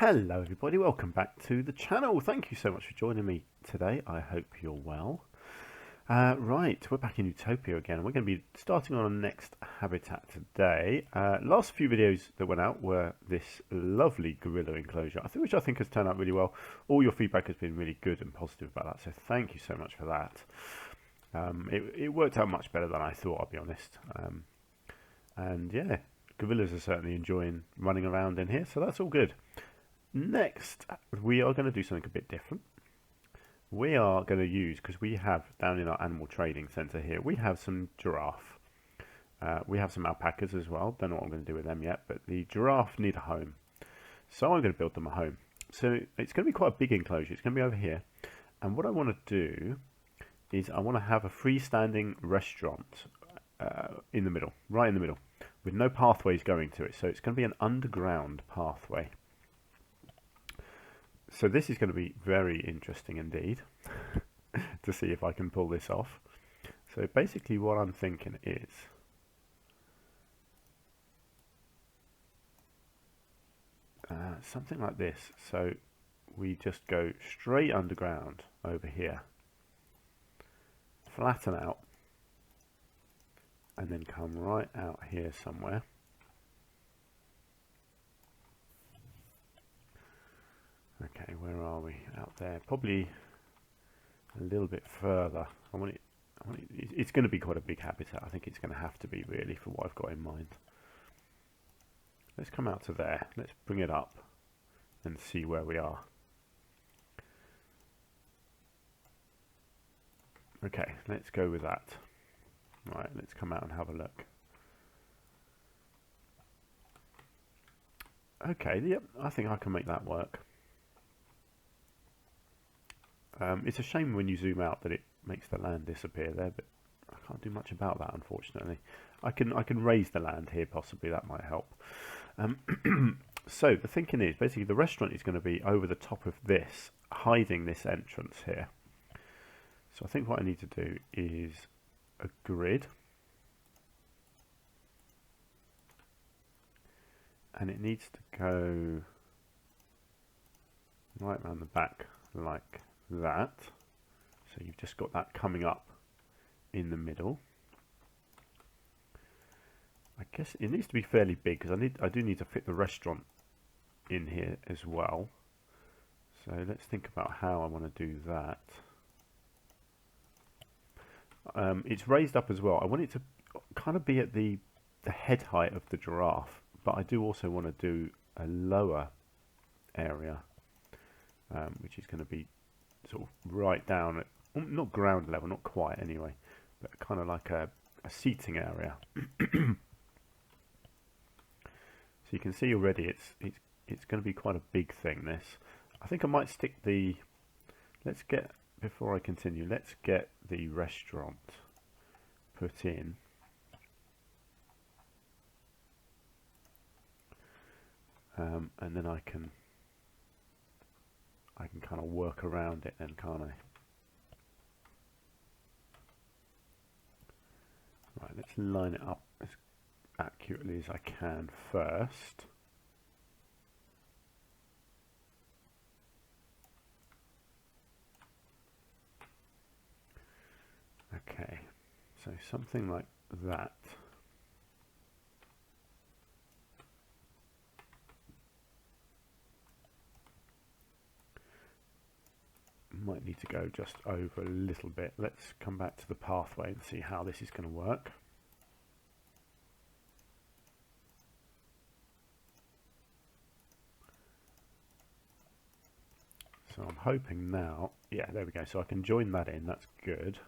Hello everybody, welcome back to the channel. Thank you so much for joining me today. I hope you're well. Right, we're back in Utopia again. We're going to be starting on our next habitat today. Last few videos that went out were this lovely gorilla enclosure, which I think has turned out really well. All your feedback has been really good and positive about that, so thank you so much for that. It worked out much better than I thought, I'll be honest. And yeah, gorillas are certainly enjoying running around in here, so that's all good. Next, we are going to do something a bit different. We are going to use, because we have down in our animal trading centre here, we have some giraffe. We have some alpacas as well. Don't know what I'm going to do with them yet, but the giraffe need a home. So I'm going to build them a home. So it's going to be quite a big enclosure. It's going to be over here. And what I want to do is I want to have a freestanding restaurant in the middle, right in the middle, with no pathways going to it. So it's going to be an underground pathway. So this is going to be very interesting indeed to see if I can pull this off. So basically what I'm thinking is something like this. So we just go straight underground over here, flatten out, and then come right out here somewhere. Okay, where are we? Out there, probably a little bit further. It's going to be quite a big habitat. I think it's going to have to be really for what I've got in mind. Let's come out to there. Let's bring it up and see where we are. Okay, let's go with that. Right, let's come out and have a look. Okay, yep, I think I can make that work. It's a shame when you zoom out that it makes the land disappear there, but I can't do much about that, unfortunately. I can raise the land here, possibly. That might help. So the thinking is, basically, the restaurant is going to be over the top of this, hiding this entrance here. So I think what I need to do is a grid. And it needs to go right around the back like that. So you've just got that coming up in the middle. I guess it needs to be fairly big because I do need to fit the restaurant in here as well. So let's think about how I want to do that. It's raised up as well. I want it to kind of be at the head height of the giraffe, but I do also want to do a lower area, which is going to be sort of right down at, not ground level, not quite anyway, but kind of like a seating area. So you can see already it's going to be quite a big thing, this. I think I might stick the, before I continue, let's get the restaurant put in. And then I can kind of work around it then, can't I? Right, let's line it up as accurately as I can first. Okay, so something like that. Might need to go just over a little bit. Let's come back to the pathway and see how this is going to work. So I'm hoping now, yeah, there we go. So I can join that in, that's good.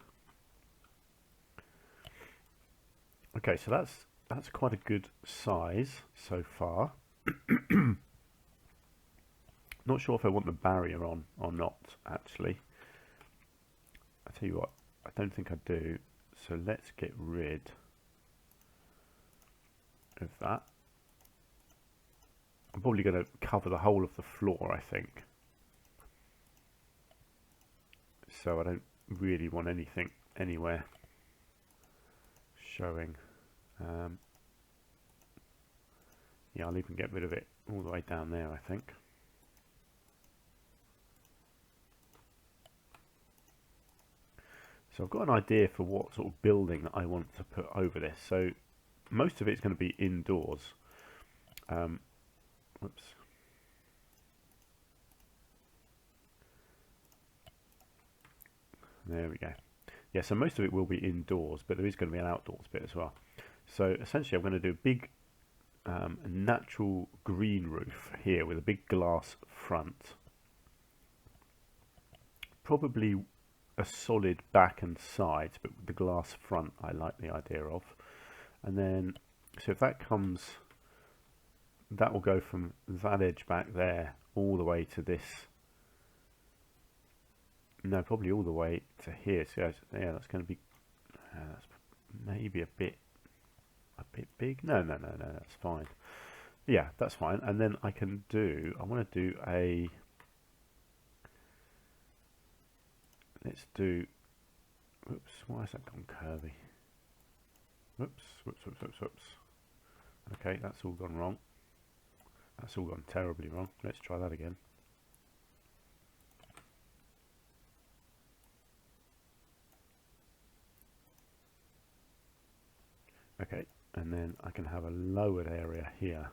Okay, so that's quite a good size so far. Not sure if I want the barrier on or not, actually. I tell you what, I don't think I do. So let's get rid of that. I'm probably going to cover the whole of the floor, I think. So I don't really want anything anywhere showing. Yeah, I'll even get rid of it all the way down there, I think. So I've got an idea for what sort of building that I want to put over this. So most of it's going to be indoors. Whoops. There we go. Yeah, so most of it will be indoors, but there is going to be an outdoors bit as well. So essentially I'm going to do a big natural green roof here with a big glass front. Probably a solid back and sides, but with the glass front I like the idea of. And then, so if that comes, that will go from that edge back there all the way to this. No, probably all the way to here. So yeah, that's going to be that's maybe a bit big. No, that's fine. Yeah, that's fine. And then I can do, I want to do a, let's do, whoops, why has that gone curvy? Whoops. Okay, that's all gone wrong. That's all gone terribly wrong. Let's try that again. Okay, and then I can have a lowered area here.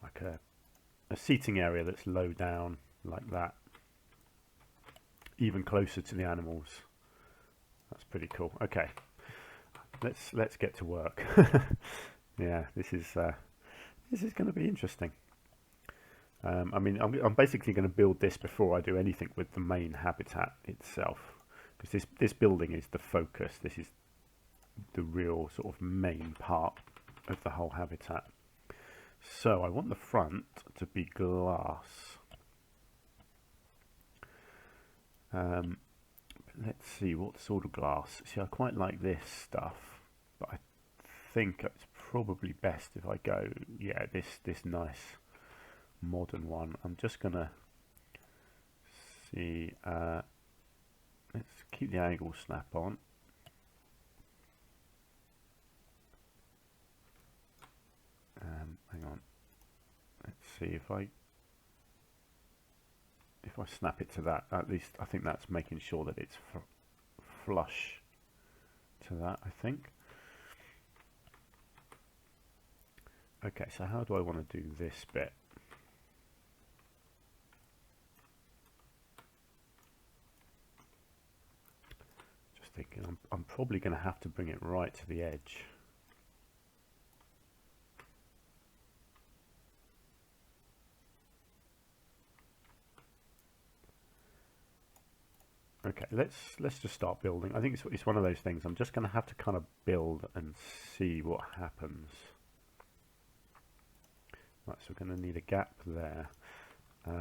Like a seating area that's low down, like that. Even closer to the animals. That's pretty cool. Okay, let's get to work. Yeah, this is going to be interesting. I mean, I'm basically going to build this before I do anything with the main habitat itself, because this building is the focus. This is the real sort of main part of the whole habitat. So I want the front to be glass. Let's see, what sort of glass. See, I quite like this stuff, but I think it's probably best if I go, yeah, this nice modern one. I'm just gonna see, let's keep the angle snap on. Hang on, let's see if I snap it to that, at least I think that's making sure that it's flush to that, I think. Okay, so how do I want to do this bit? Just thinking, I'm probably going to have to bring it right to the edge. Okay, let's just start building. I think it's one of those things. I'm just going to have to kind of build and see what happens. Right, so we're going to need a gap there. So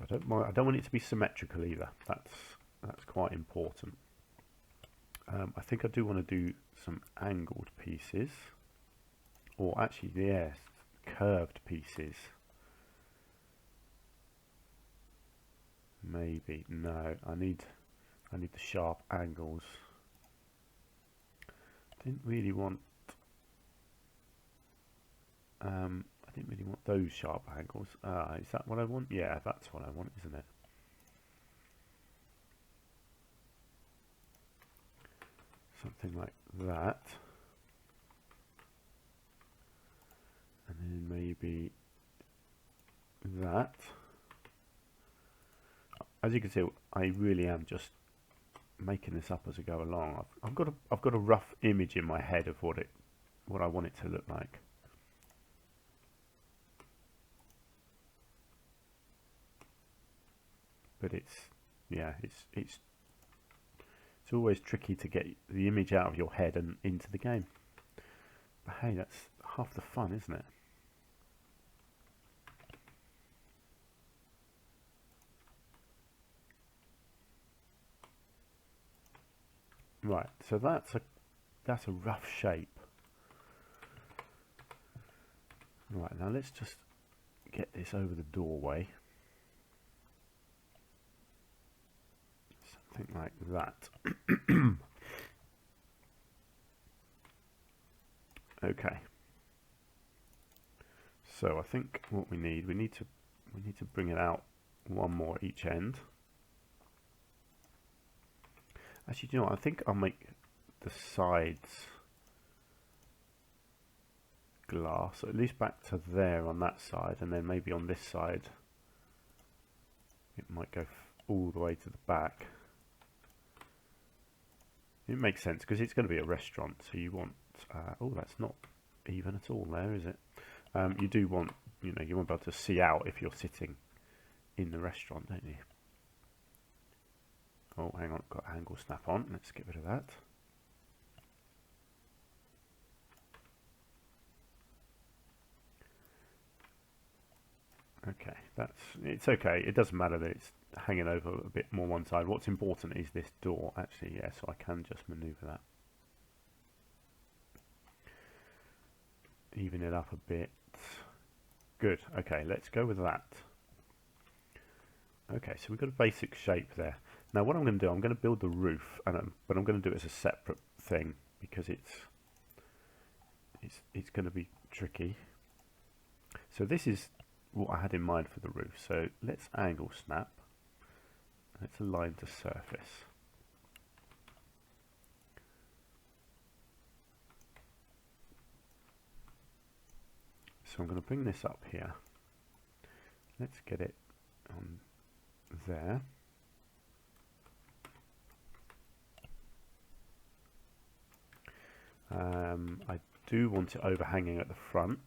I don't want it to be symmetrical either. That's quite important. I think I do want to do some angled pieces, or actually, yes, curved pieces. Maybe no. I need the sharp angles. Didn't really want. I didn't really want those sharp angles. Is that what I want? Yeah, that's what I want, isn't it? Something like that. And then maybe that. As you can see, I really am just making this up as I go along. I've got a rough image in my head of what I want it to look like. But it's always tricky to get the image out of your head and into the game. But hey, that's half the fun, isn't it? Right, so that's a rough shape. Right, now let's just get this over the doorway. Something like that. Okay. So I think what we need to bring it out one more at each end. Actually, do you know what? I think I'll make the sides glass, or at least back to there on that side, and then maybe on this side it might go all the way to the back. It makes sense because it's going to be a restaurant, so you want oh, that's not even at all there, is it? You do want, you know, you want to be able to see out if you're sitting in the restaurant, don't you? Oh, hang on, I've got angle snap on. Let's get rid of that. Okay, it's okay. It doesn't matter that it's hanging over a bit more one side. What's important is this door, actually, yeah, so I can just maneuver that. Even it up a bit. Good, okay, let's go with that. Okay, so we've got a basic shape there. Now what I'm going to do, I'm going to build the roof, but I'm going to do it as a separate thing because it's going to be tricky. So this is what I had in mind for the roof. So let's angle snap. Let's align to surface. So I'm going to bring this up here. Let's get it on there. I do want it overhanging at the front.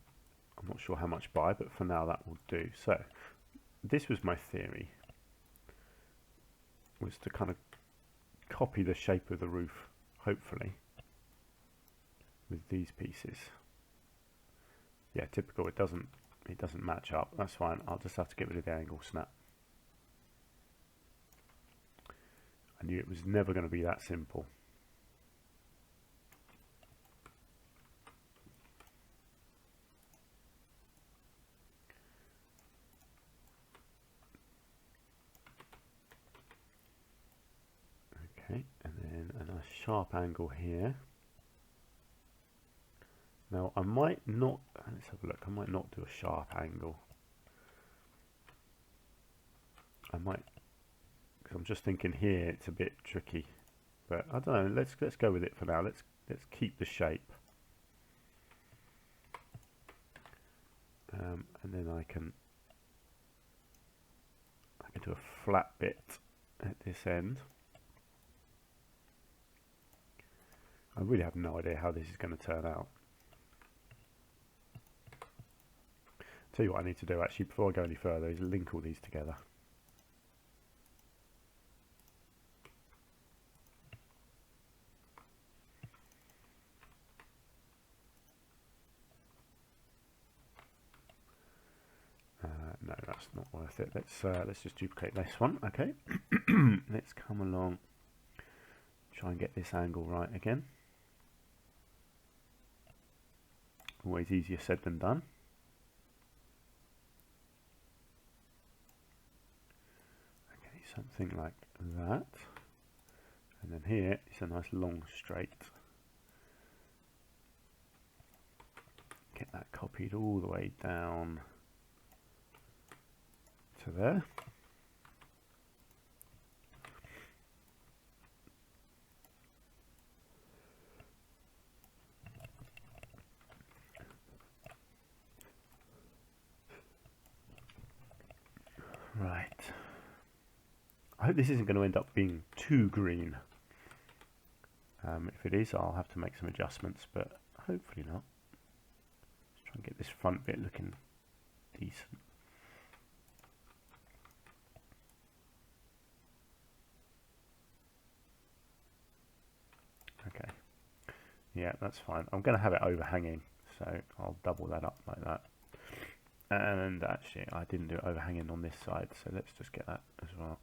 I'm not sure how much by, but for now that will do. So this was my theory, was to kind of copy the shape of the roof, hopefully, with these pieces. Yeah, typical, it doesn't match up. That's fine, I'll just have to get rid of the angle snap. I knew it was never going to be that simple. Okay, and then a nice sharp angle here. Now I might not, let's have a look, I might not do a sharp angle. I might, because I'm just thinking here it's a bit tricky, but I don't know, let's go with it for now. Let's keep the shape. And then I can do a flat bit at this end. I really have no idea how this is going to turn out. Tell you what I need to do actually before I go any further is link all these together. No, that's not worth it. Let's just duplicate this one. Okay, let's come along, try and get this angle right again. Always easier said than done. Okay, something like that. And then here is a nice long straight. Get that copied all the way down to there. Right. I hope this isn't going to end up being too green. If it is, I'll have to make some adjustments, but hopefully not. Let's try and get this front bit looking decent. Okay. Yeah, that's fine. I'm going to have it overhanging, so I'll double that up like that. And actually, I didn't do it overhanging on this side, so let's just get that as well.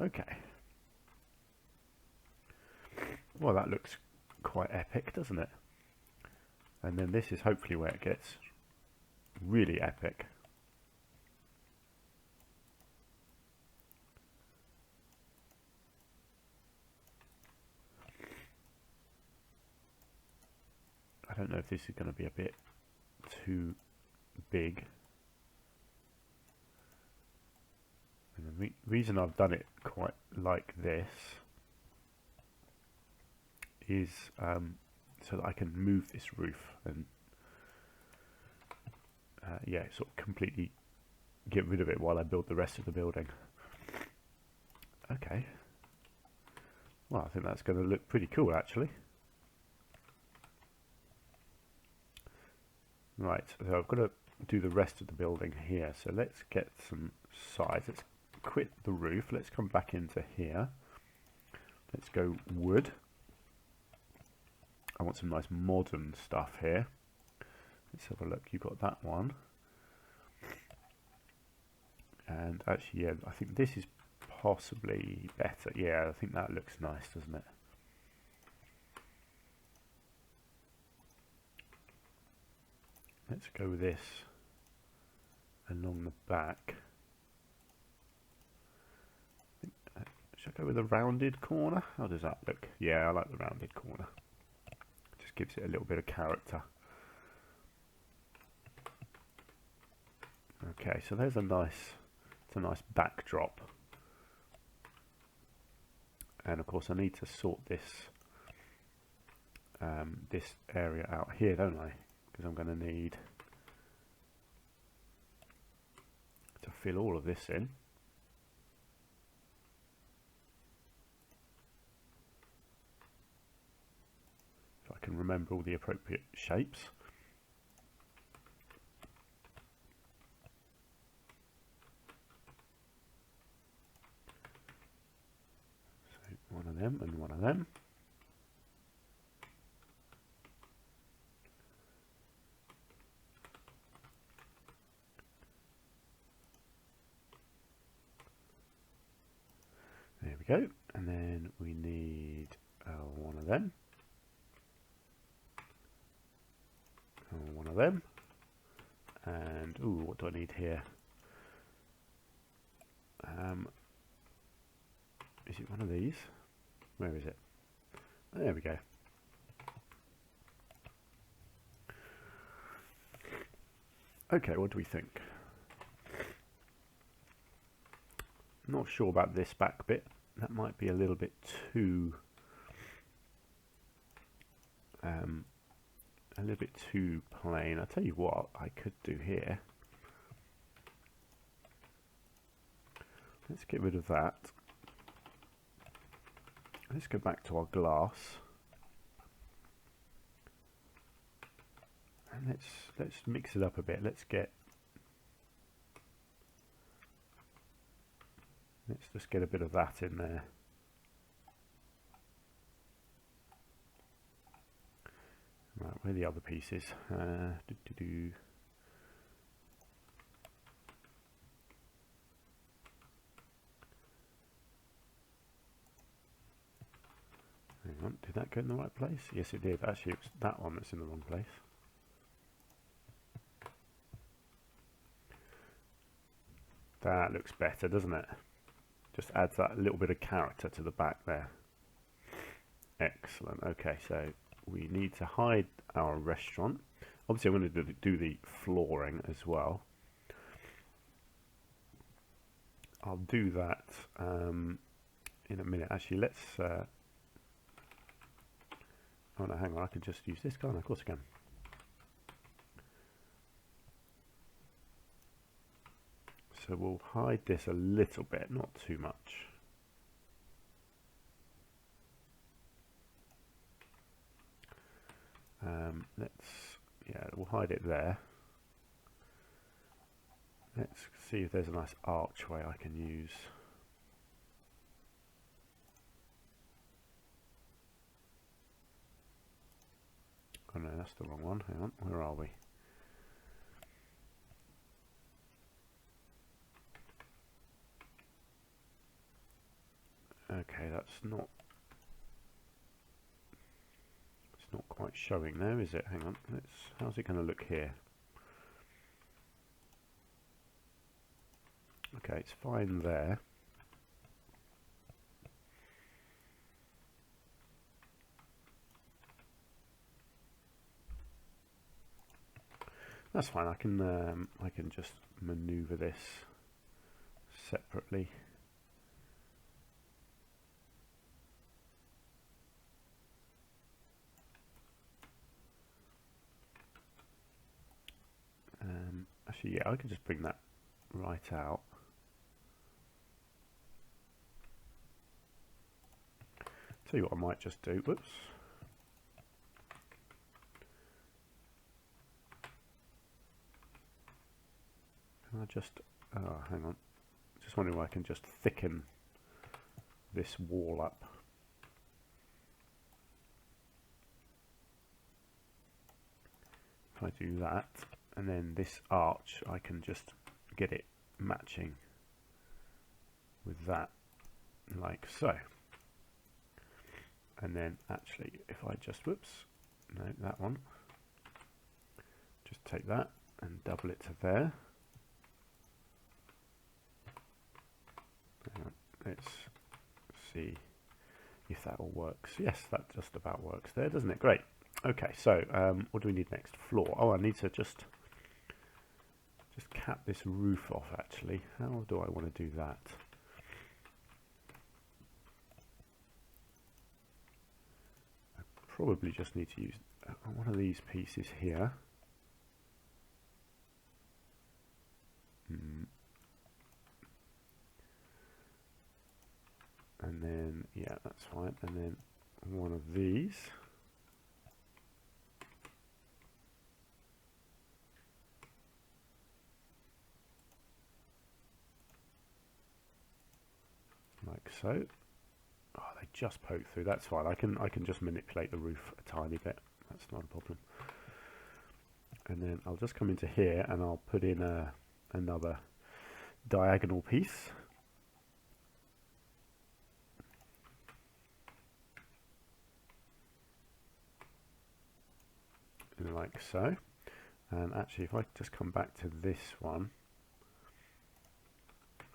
Okay. Well, that looks quite epic, doesn't it? And then this is hopefully where it gets really epic. don't know if this is going to be a bit too big. And the reason I've done it quite like this is so that I can move this roof and yeah, sort of completely get rid of it while I build the rest of the building. Okay. Well, I think that's going to look pretty cool actually. Right, so I've got to do the rest of the building here. So let's get some sides. Let's quit the roof. Let's come back into here. Let's go wood. I want some nice modern stuff here. Let's have a look. You've got that one. And actually, yeah, I think this is possibly better. Yeah, I think that looks nice, doesn't it? Let's go with this along the back. Should I go with a rounded corner? How does that look? Yeah, I like the rounded corner. Just gives it a little bit of character. Okay, so there's a nice, it's a nice backdrop. And of course I need to sort this this area out here, don't I? Because I'm going to need to fill all of this in. If I can remember all the appropriate shapes. So one of them and one of them. There we go, and then we need one of them, one of them, and ooh, what do I need here? Is it one of these? Where is it? There we go. Okay, what do we think? Not sure about this back bit. That might be a little bit too plain. I'll tell you what I could do here. Let's get rid of that. Let's go back to our glass. And let's mix it up a bit. Let's just get a bit of that in there. Right, where are the other pieces? Hang on, did that go in the right place? Yes, it did. Actually, it was that one that's in the wrong place. That looks better, doesn't it? Just adds that little bit of character to the back there. Excellent. Okay, so we need to hide our restaurant. Obviously, I'm going to do the flooring as well. I'll do that in a minute. Actually, let's... oh no, hang on. I can just use this, can't I? Of course I can. So we'll hide this a little bit, not too much. We'll hide it there. Let's see if there's a nice archway I can use. Oh no, that's the wrong one. Hang on, where are we? Okay, that's not... It's not quite showing there, is it? Hang on, how's it going to look here? Okay, it's fine there. That's fine. I can just maneuver this separately. Actually, yeah, I can just bring that right out. Tell you what I might just do. Whoops. Can I just... Oh, hang on. Just wondering if I can just thicken this wall up. If I do that, and then this arch, I can just get it matching with that, like so. And then actually, if I just, whoops, no, that one, just take that and double it to there. Let's see if that all works. Yes, that just about works there, doesn't it? Great. Okay, so what do we need next? Floor. Oh, I need to just cap this roof off, actually. How do I want to do that? I probably just need to use one of these pieces here. And then, yeah, that's fine. And then one of these. Like so. Oh, they just poke through. That's fine. I can just manipulate the roof a tiny bit. That's not a problem. And then I'll just come into here and I'll put in another diagonal piece. Like so. And actually, if I just come back to this one,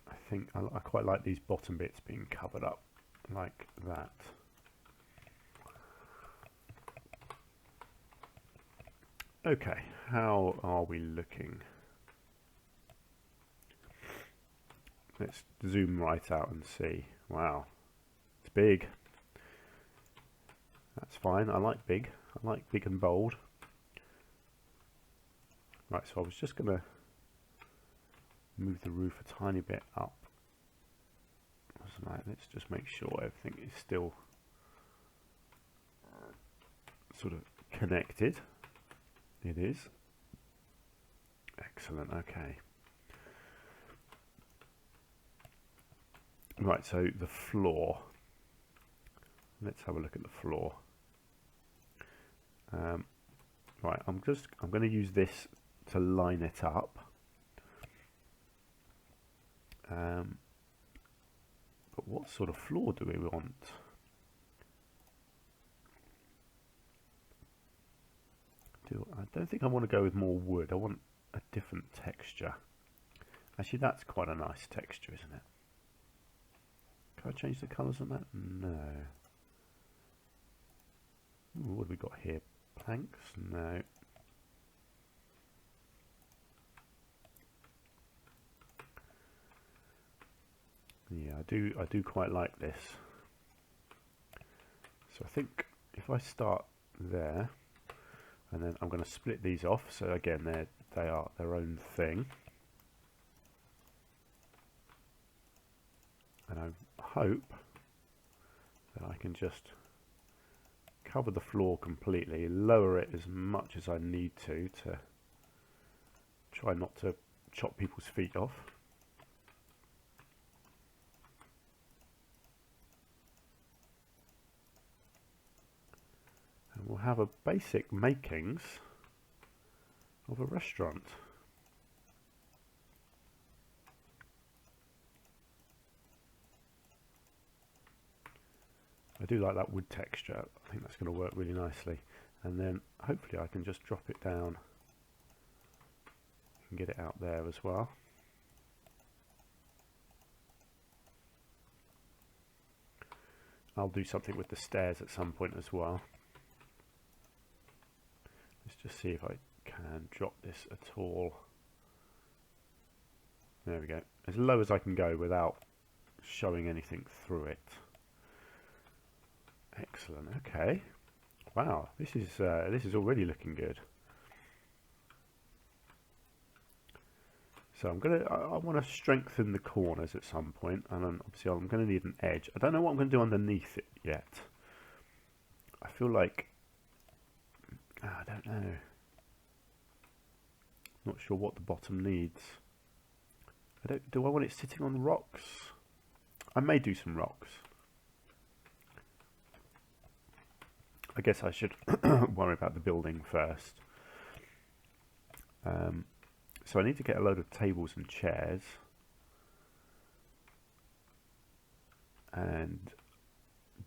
I think I quite like these bottom bits being covered up like that. Okay, how are we looking? Let's zoom right out and see. Wow, it's big. That's fine. I like big. I like big and bold. Right, so I was just going to move the roof a tiny bit up. Let's just make sure everything is still sort of connected. It is. Excellent, okay. Right, so the floor. Let's have a look at the floor. Right, I'm going to use this to line it up. But what sort of floor do we want? I don't think I want to go with more wood. I want a different texture. Actually, that's quite a nice texture, isn't it? Can I change the colours on that? No. Ooh, what have we got here? Planks? No. Yeah, I do quite like this. So I think if I start there, and then I'm going to split these off. So again, they are their own thing. And I hope that I can just cover the floor completely, lower it as much as I need to try not to chop people's feet off. And we'll have a basic makings of a restaurant. I do like that wood texture. I think that's going to work really nicely. And then hopefully I can just drop it down and get it out there as well. I'll do something with the stairs at some point as well. Let's just see if I can drop this at all. There we go. As low as I can go without showing anything through it. Excellent. Okay. Wow. This is already looking good. So I want to strengthen the corners at some point, and obviously I'm going to need an edge. I don't know what I'm going to do underneath it yet. I feel like I don't know. Not sure what the bottom needs. Do I want it sitting on rocks? I may do some rocks. I guess I should worry about the building first. So I need to get a load of tables and chairs. And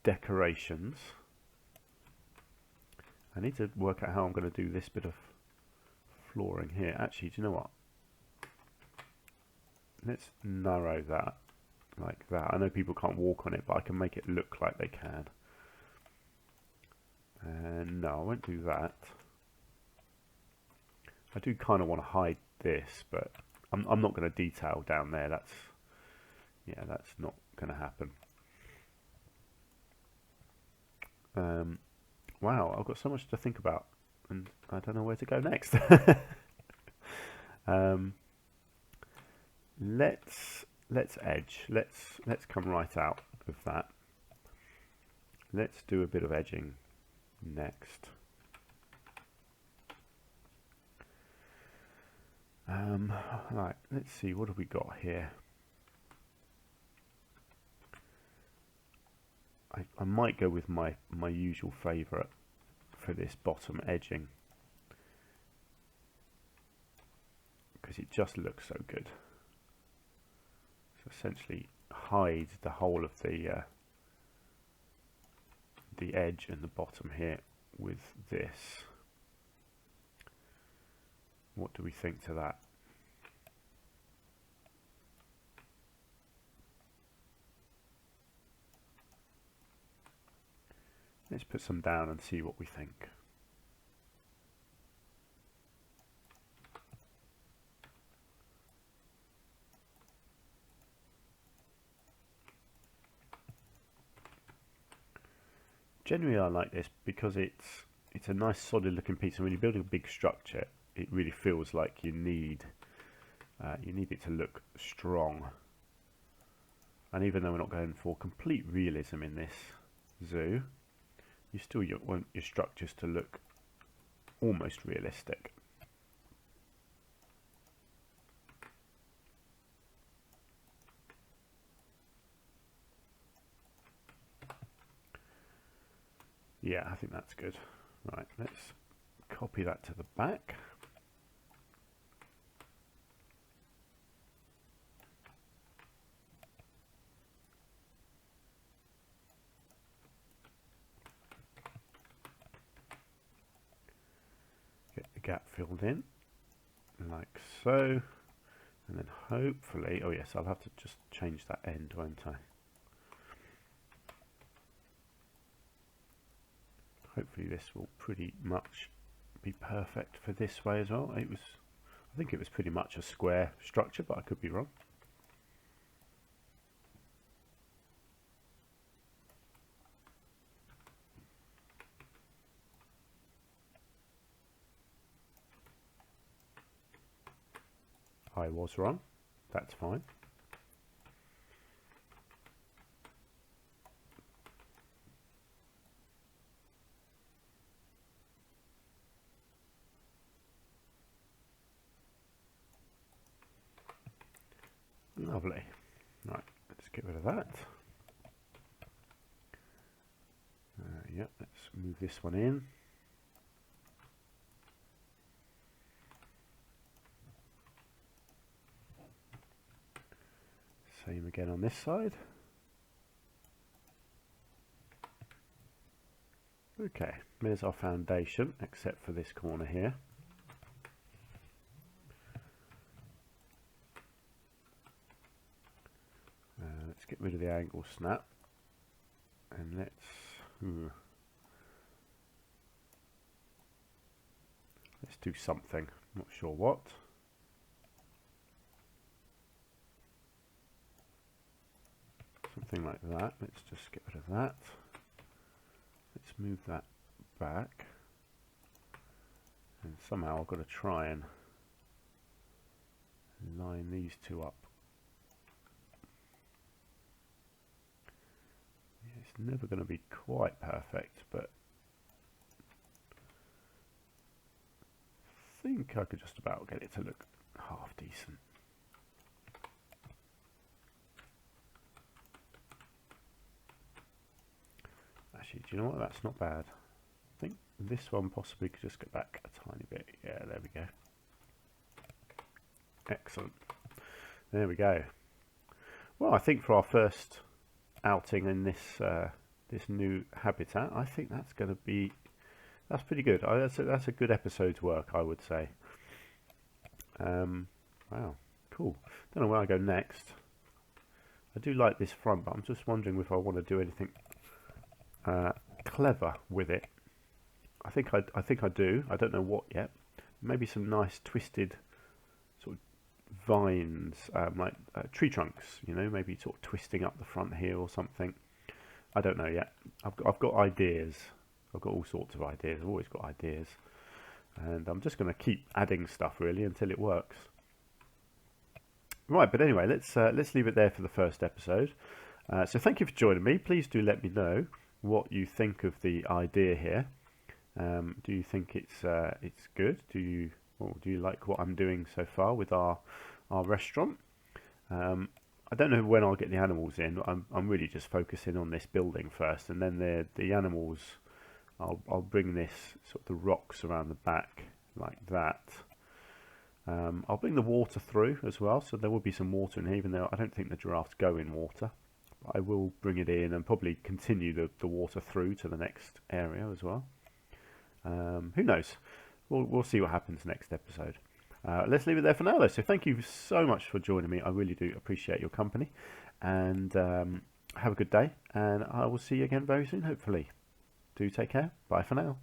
decorations. I need to work out how I'm going to do this bit of flooring here. Actually, do you know what? Let's narrow that like that. I know people can't walk on it, but I can make it look like they can. And no, I won't do that. I do kind of want to hide this, but I'm not going to detail down there. That's not going to happen. Wow, I've got so much to think about, and I don't know where to go next. Let's edge. Let's come right out of that. Let's do a bit of edging next. Right, let's see, what have we got here? I might go with my usual favourite for this bottom edging, because it just looks so good. So essentially hide the whole of the edge and the bottom here with this. What do we think to that? Let's put some down and see what we think. Generally I like this because it's a nice solid looking piece, and when you're building a big structure it really feels like you need it to look strong. And even though we're not going for complete realism in this zoo, you still want your structures to look almost realistic. Yeah, I think that's good. Right, let's copy that to the back. Get the gap filled in, like so. And then hopefully, oh yes, I'll have to just change that end, won't I? Hopefully this will pretty much be perfect for this way as well. I think it was pretty much a square structure, but I could be wrong. I was wrong. That's fine. Lovely. Right, let's get rid of that. Yep, let's move this one in. Same again on this side. Okay, there's our foundation, except for this corner here. Let's get rid of the angle snap, and let's Let's do something. Not sure what. Something like that. Let's just get rid of that. Let's move that back. And somehow I've got to try and line these two up. Yeah, it's never going to be quite perfect, but I think I could just about get it to look half decent. Actually, do you know what? That's not bad. I think this one possibly could just go back a tiny bit. Yeah, there we go. Excellent. There we go. Well, I think for our first outing in this this new habitat, I think that's going to be pretty good. That's a good episode's work, I would say. Wow, cool. Don't know where I go next. I do like this front, but I'm just wondering if I want to do anything clever with it. I think I do. I don't know what yet. Maybe some nice twisted sort of vines, like tree trunks. You know, maybe sort of twisting up the front here or something. I don't know yet. I've got ideas. I've got all sorts of ideas. I've always got ideas, and I'm just going to keep adding stuff really until it works. Right, but anyway, let's leave it there for the first episode. So thank you for joining me. Please do let me know what you think of the idea here. Do you think it's good? Do you like what I'm doing so far with our restaurant? I don't know when I'll get the animals in. I'm really just focusing on this building first, and then the animals. I'll bring this sort of the rocks around the back like that. I'll bring the water through as well, so there will be some water in here, even though I don't think the giraffes go in water. But I will bring it in and probably continue the water through to the next area as well. Who knows? We'll see what happens next episode. Let's leave it there for now, though. So thank you so much for joining me. I really do appreciate your company, and have a good day. And I will see you again very soon, hopefully. Do take care. Bye for now.